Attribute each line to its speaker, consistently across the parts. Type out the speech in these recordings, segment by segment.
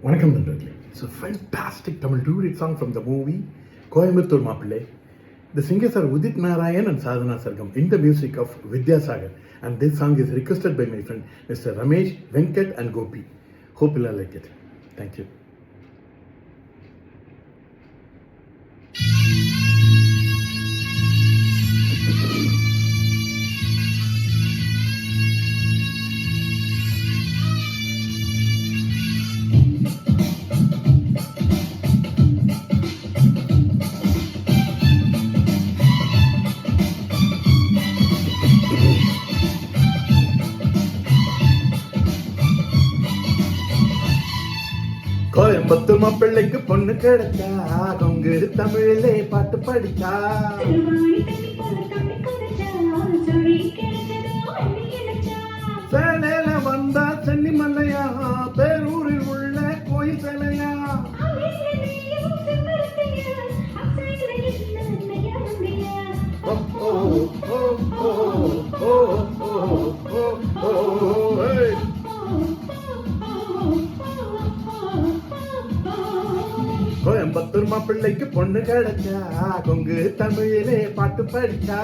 Speaker 1: வணக்கம் நண்பர்களே. It's a fantastic Tamil duet song from the movie Coimbatore Mappillai. The singers are Udit Narayan and Sadhana Sargam in the music of Vidyasagar, and this song is requested by my friend Mr. Ramesh, Venkat and Gopi. Hope you'll like it. Thank you. Coimbatore மாப்பிள்ளைக்கு பொண்ணு கிடைச்சா, கொங்கு தமிழிலே பாட்டு படிச்சா, சேலையில வந்தா சென்னி மல்லையா, பேரூரில் உள்ள கோயில் சிலையா, கோயம்புத்தூர் மாப்பிள்ளைக்கு பொண்ணு கிடைச்சா, கொங்கு தமிழிலே பாட்டு படிச்சா,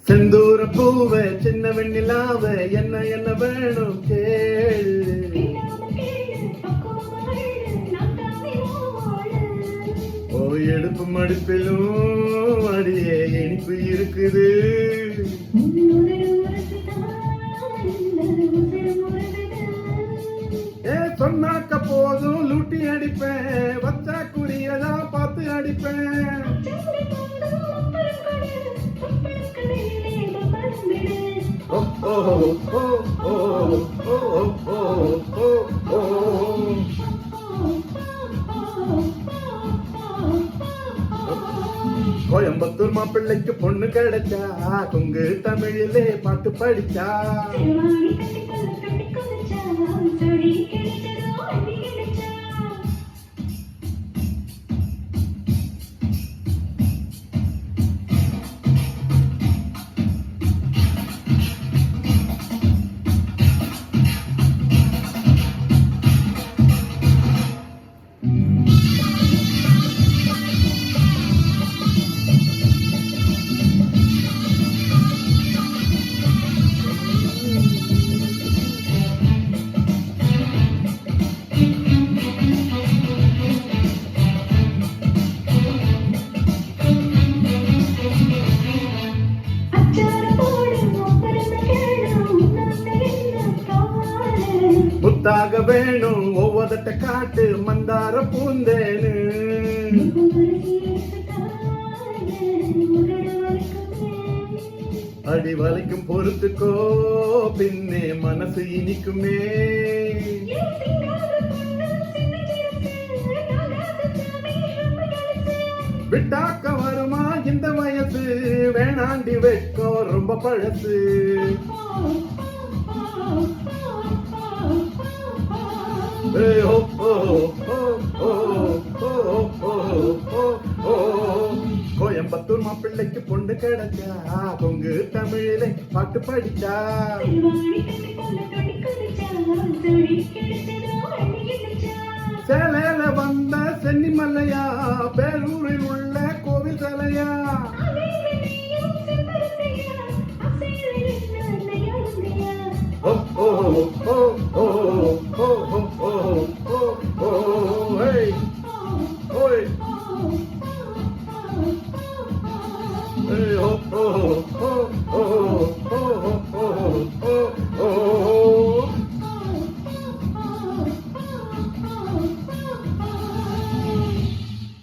Speaker 1: செந்தூர பூவ சின்ன வெண்ணிலாவ என்ன என்ன வேணும் கேளு, ஓ எடுப்பு மடுப்பிலும் அடியே இனிப்பு இருக்குது, சொன்னாக்க போதும் லூட்டி அடிப்பேன், வச்சா குறியதான் பார்த்து அடிப்பேன், கோயம்புத்தூர் மாப்பிள்ளைக்கு பொண்ணு கிடைச்சா, கொங்கு தமிழிலே பாட்டு படிச்சா, முத்தாக வேணும் ஒவ்வொருத்த காட்டு மந்தார பூந்தேனு, அடி வளைக்கும் பொறுத்துக்கோ பின்னே மனசு இனிக்குமே, விட்டாக்க வருமா இந்த வயசு, வேணாண்டி வைக்கோ ரொம்ப பழசு, கோயம்புத்தூர் மாப்பிள்ளைக்கு பொண்ணு கிடைச்சா, கொங்கு தமிழிலே பாட்டு படிச்சா, சேலையில வந்த சென்னி மல்லையா, பேரூரில் உள்ள கோவில் சிலையா, oh, oh, oh, oh, oh.